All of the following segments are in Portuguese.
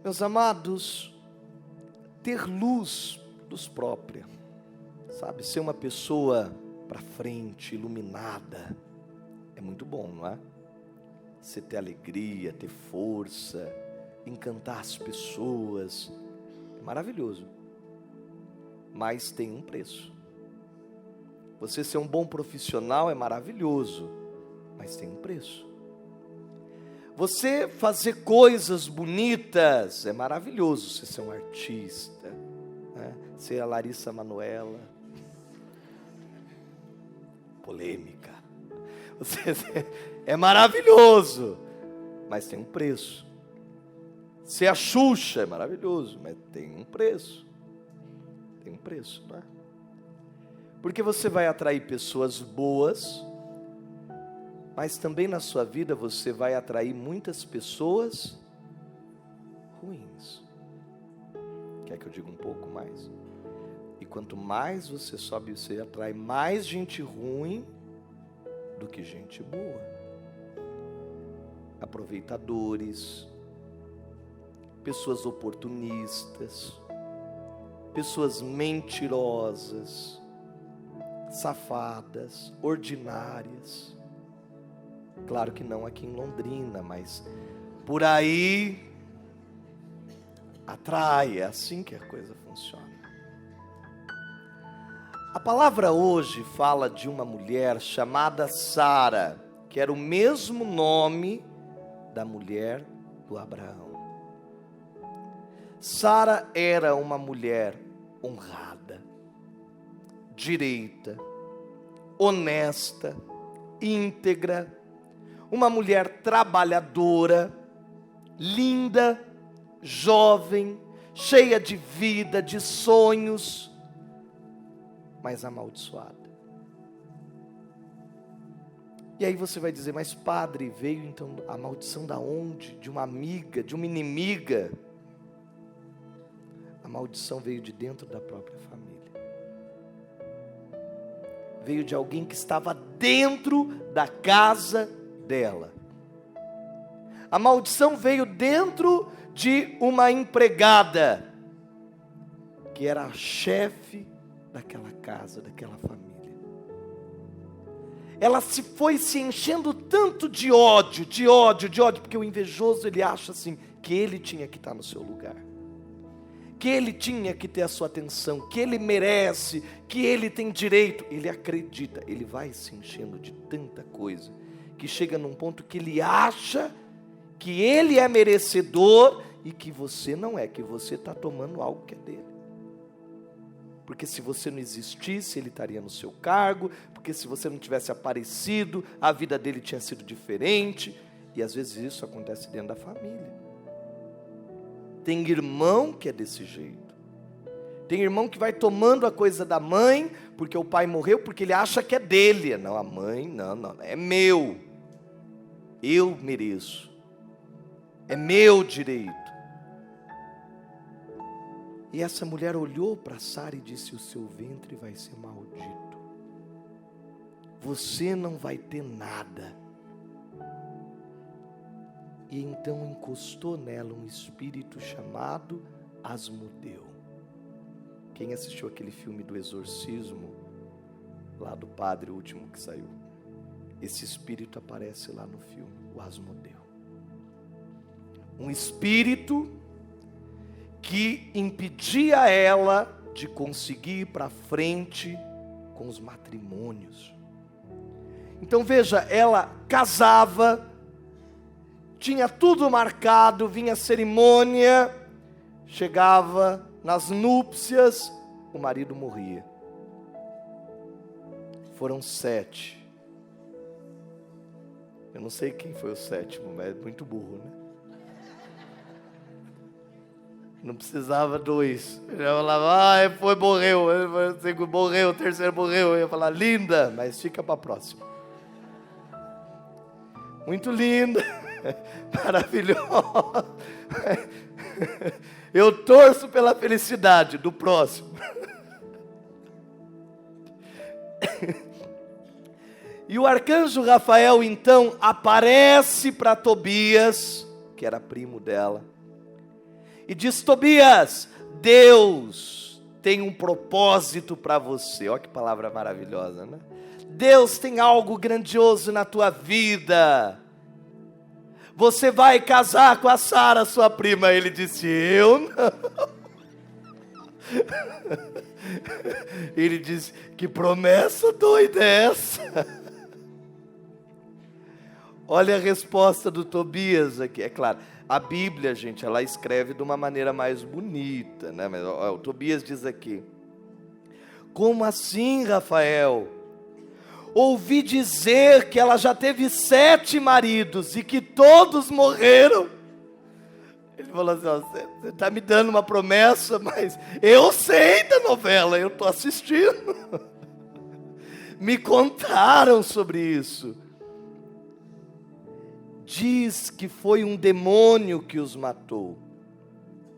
Meus amados, ter luz própria, sabe, ser uma pessoa para frente, iluminada, é muito bom, não é? Você ter alegria, ter força, encantar as pessoas, é maravilhoso, mas tem um preço. Você ser um bom profissional é maravilhoso, mas tem um preço. Você fazer coisas bonitas é maravilhoso, você ser um artista, né? Ser a Larissa Manoela, polêmica, é maravilhoso, mas tem um preço. Ser a Xuxa é maravilhoso, mas tem um preço. Tem um preço, não é? Porque você vai atrair pessoas boas, mas também na sua vida você vai atrair muitas pessoas ruins. Quer que eu diga um pouco mais? E quanto mais você sobe, você atrai mais gente ruim do que gente boa. Aproveitadores, pessoas oportunistas, pessoas mentirosas, safadas, ordinárias. Claro que não aqui em Londrina, mas por aí atrai, é assim que a coisa funciona. A palavra hoje fala de uma mulher chamada Sara, que era o mesmo nome da mulher do Abraão. Sara era uma mulher honrada, direita, honesta, íntegra, uma mulher trabalhadora, linda, jovem, cheia de vida, de sonhos, mas amaldiçoada. E aí você vai dizer, mas padre, veio então a maldição da onde? De uma amiga, de uma inimiga? A maldição veio de dentro da própria família. Veio de alguém que estava dentro da casa dela. A maldição veio dentro de uma empregada, que era a chefe daquela casa, daquela família. Ela foi se enchendo tanto de ódio, porque o invejoso, ele acha assim, que ele tinha que estar no seu lugar, que ele tinha que ter a sua atenção, que ele merece, que ele tem direito. Ele acredita, ele vai se enchendo de tanta coisa, que chega num ponto que ele acha que ele é merecedor e que você não é, que você está tomando algo que é dele. Porque se você não existisse, ele estaria no seu cargo, porque se você não tivesse aparecido, a vida dele tinha sido diferente, e às vezes isso acontece dentro da família. Tem irmão que é desse jeito, tem irmão que vai tomando a coisa da mãe, porque o pai morreu, porque ele acha que é dele. Não, a mãe, não, é meu, eu mereço, é meu direito. E essa mulher olhou para Sara e disse, o seu ventre vai ser maldito, você não vai ter nada. E então encostou nela um espírito chamado Asmodeu. Quem assistiu aquele filme do exorcismo, lá do padre, o último que saiu, esse espírito aparece lá no filme, o Asmodeu. Um espírito que impedia ela de conseguir ir para frente com os matrimônios. Então veja, ela casava, tinha tudo marcado, vinha a cerimônia, chegava nas núpcias, o marido morria. Foram 7. Eu não sei quem foi o 7º, mas é muito burro, né? Não precisava 2. Eu ia falar, morreu. O segundo morreu, o terceiro morreu. Eu ia falar, linda, mas fica para a próxima. Muito linda, maravilhosa. Eu torço pela felicidade do próximo. E o arcanjo Rafael então aparece para Tobias, que era primo dela, e diz: Tobias, Deus tem um propósito para você. Olha que palavra maravilhosa, né? Deus tem algo grandioso na tua vida. Você vai casar com a Sara, sua prima. Ele disse: eu não. Ele disse: que promessa doida é essa? Olha a resposta do Tobias aqui. É claro, a Bíblia, gente, ela escreve de uma maneira mais bonita, né? Mas ó, o Tobias diz aqui: como assim, Rafael? Ouvi dizer que ela já teve 7 maridos e que todos morreram. Ele falou assim: você está me dando uma promessa, mas eu sei da novela, eu estou assistindo. Me contaram sobre isso. Diz que foi um demônio que os matou.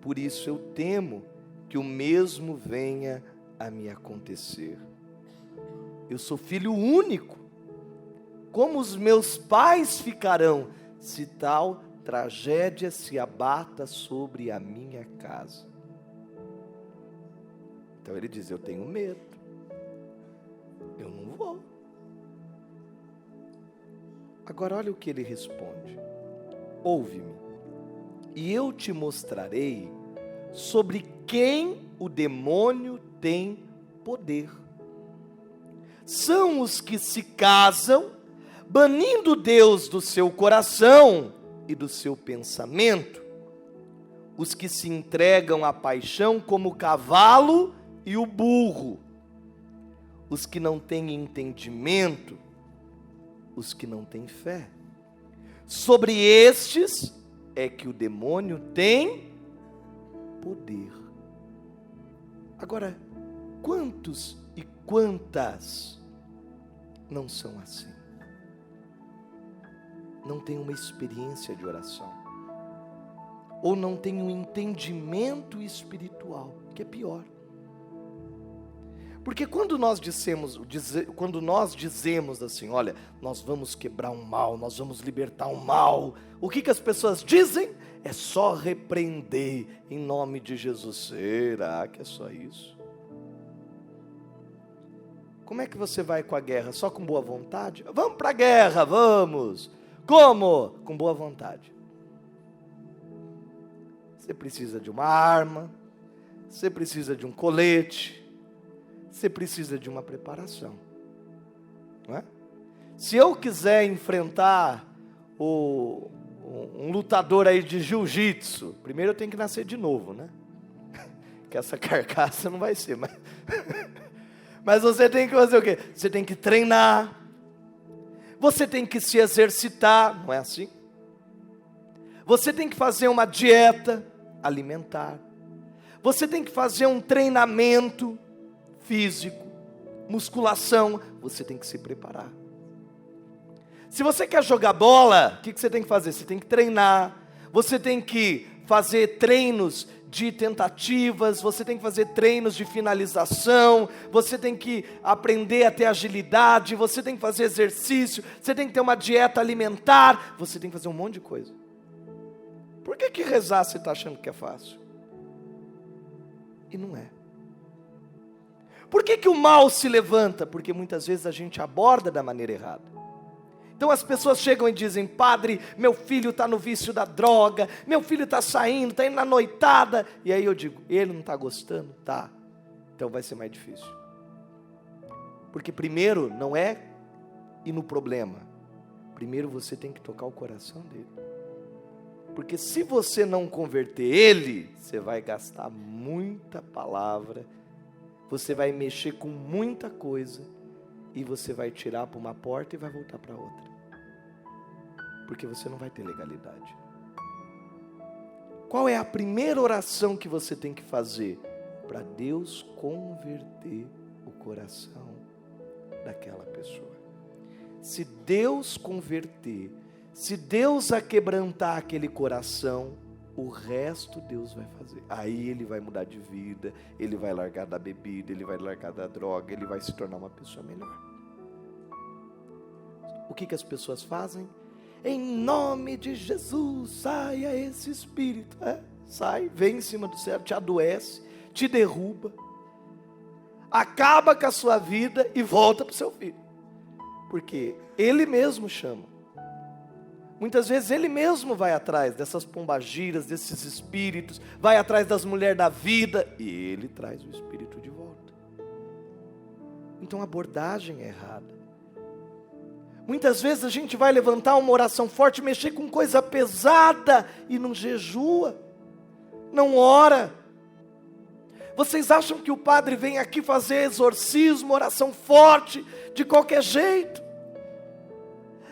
Por isso eu temo que o mesmo venha a me acontecer. Eu sou filho único. Como os meus pais ficarão se tal tragédia se abata sobre a minha casa? Então ele diz: eu tenho medo. Eu não vou. Agora olha o que ele responde: ouve-me, e eu te mostrarei sobre quem o demônio tem poder. São os que se casam, banindo Deus do seu coração e do seu pensamento, os que se entregam à paixão como o cavalo e o burro, os que não têm entendimento, os que não têm fé. Sobre estes é que o demônio tem poder. Agora, quantos e quantas não são assim? Não tem uma experiência de oração, ou não tem um entendimento espiritual, que é pior. Porque quando nós dizemos assim: olha, nós vamos quebrar um mal, nós vamos libertar um mal, o que as pessoas dizem? É só repreender em nome de Jesus. Será que é só isso? Como é que você vai com a guerra? Só com boa vontade? Vamos para a guerra, vamos! Como? Com boa vontade. Você precisa de uma arma, você precisa de um colete, você precisa de uma preparação, não é? Se eu quiser enfrentar um lutador aí de jiu-jitsu, primeiro eu tenho que nascer de novo, né? Que essa carcaça não vai ser, mas você tem que fazer o quê? Você tem que treinar, você tem que se exercitar, não é assim? Você tem que fazer uma dieta alimentar, você tem que fazer um treinamento físico, musculação, você tem que se preparar. Se você quer jogar bola, o que você tem que fazer? Você tem que treinar, você tem que fazer treinos de tentativas, você tem que fazer treinos de finalização, você tem que aprender a ter agilidade, você tem que fazer exercício, você tem que ter uma dieta alimentar, você tem que fazer um monte de coisa. Por que rezar você está achando que é fácil? E não é. Por que o mal se levanta? Porque muitas vezes a gente aborda da maneira errada. Então as pessoas chegam e dizem: padre, meu filho está no vício da droga, meu filho está saindo, está indo na noitada. E aí eu digo: ele não está gostando? Tá, então vai ser mais difícil. Porque primeiro não é ir no problema, primeiro você tem que tocar o coração dele. Porque se você não converter ele, você vai gastar muita palavra, você vai mexer com muita coisa, e você vai tirar para uma porta e vai voltar para outra. Porque você não vai ter legalidade. Qual é a primeira oração que você tem que fazer? Para Deus converter o coração daquela pessoa. Se Deus converter, se Deus aquebrantar aquele coração, o resto Deus vai fazer. Aí ele vai mudar de vida, ele vai largar da bebida, ele vai largar da droga, ele vai se tornar uma pessoa melhor. O que as pessoas fazem? em nome de Jesus, saia esse espírito. Sai, vem em cima do céu, te adoece, te derruba, acaba com a sua vida e volta para o seu filho. Porque ele mesmo chama. Muitas vezes ele mesmo vai atrás dessas pombagiras, desses espíritos, vai atrás das mulheres da vida, e ele traz o espírito de volta. Então a abordagem é errada. Muitas vezes a gente vai levantar uma oração forte, mexer com coisa pesada, e não jejua, não ora. Vocês acham que o padre vem aqui fazer exorcismo, oração forte, de qualquer jeito?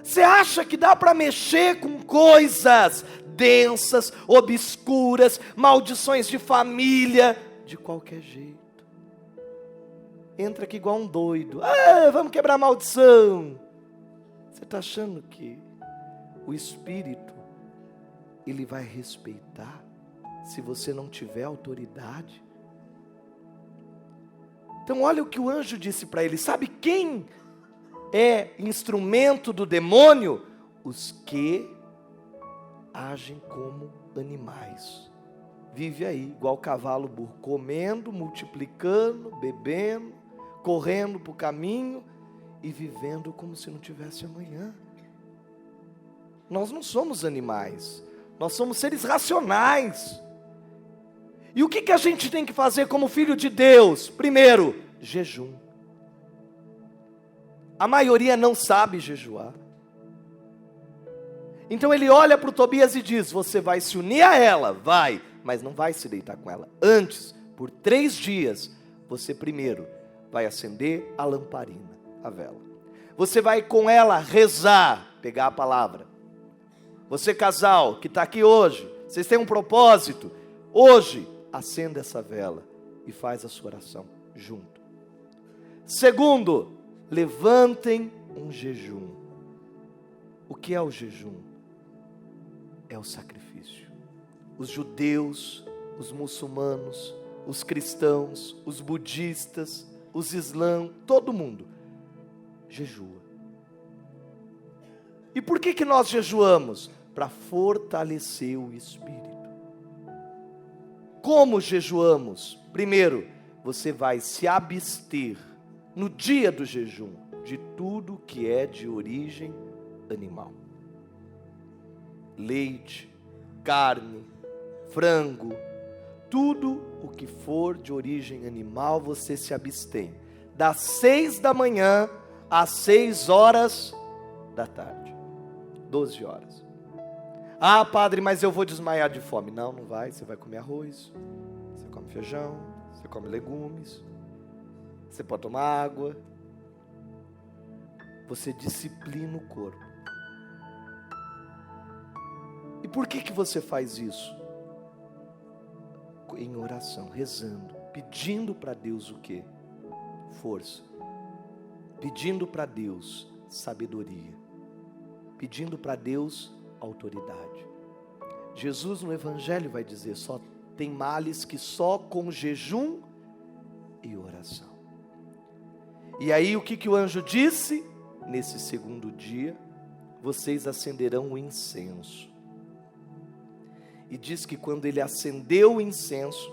Você acha que dá para mexer com coisas densas, obscuras, maldições de família, de qualquer jeito? Entra aqui igual um doido. Vamos quebrar a maldição. Você está achando que o Espírito, ele vai respeitar se você não tiver autoridade? Então olha o que o anjo disse para ele. Sabe quem é instrumento do demônio? Os que agem como animais. Vive aí, igual cavalo burro, comendo, multiplicando, bebendo, correndo para o caminho e vivendo como se não tivesse amanhã. Nós não somos animais, nós somos seres racionais. E o que a gente tem que fazer como filho de Deus? Primeiro, jejum. A maioria não sabe jejuar. Então ele olha para o Tobias e diz: você vai se unir a ela, vai, mas não vai se deitar com ela. Antes, por 3 dias, você primeiro vai acender a lamparina, a vela. Você vai com ela rezar, pegar a palavra. Você casal que está aqui hoje, vocês têm um propósito. Hoje, acenda essa vela e faz a sua oração junto. Segundo, levantem um jejum. O que é o jejum? É o sacrifício. Os judeus, os muçulmanos, os cristãos, os budistas, os islãs, todo mundo jejua. E por que nós jejuamos? Para fortalecer o espírito. Como jejuamos? Primeiro, você vai se abster no dia do jejum de tudo que é de origem animal. Leite, carne, frango, tudo o que for de origem animal você se abstém. Das 6 da manhã às 6 horas da tarde. 12 horas. Ah, padre, mas eu vou desmaiar de fome. Não, não vai. Você vai comer arroz, você come feijão, você come legumes, você pode tomar água. Você disciplina o corpo. E por que você faz isso? Em oração, rezando, pedindo para Deus o quê? Força. Pedindo para Deus sabedoria. Pedindo para Deus autoridade. Jesus no Evangelho vai dizer: só tem males que só com jejum e oração. E aí o que o anjo disse? Nesse segundo dia, vocês acenderão o incenso. E diz que quando ele acendeu o incenso,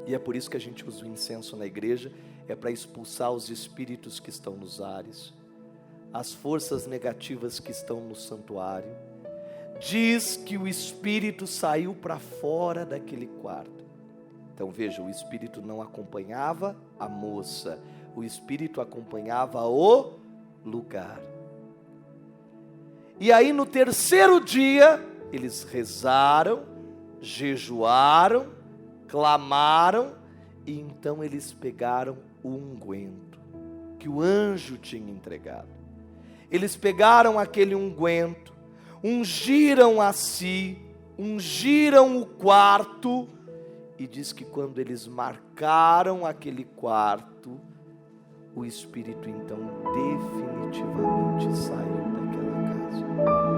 e é por isso que a gente usa o incenso na igreja, é para expulsar os espíritos que estão nos ares, as forças negativas que estão no santuário. Diz que o espírito saiu para fora daquele quarto. Então veja, o espírito não acompanhava a moça, o espírito acompanhava o lugar. E aí no terceiro dia, eles rezaram, jejuaram, clamaram, e então eles pegaram o unguento que o anjo tinha entregado. Eles pegaram aquele unguento, ungiram a si, ungiram o quarto, e diz que quando eles marcaram aquele quarto, o espírito então definitivamente saiu daquela casa.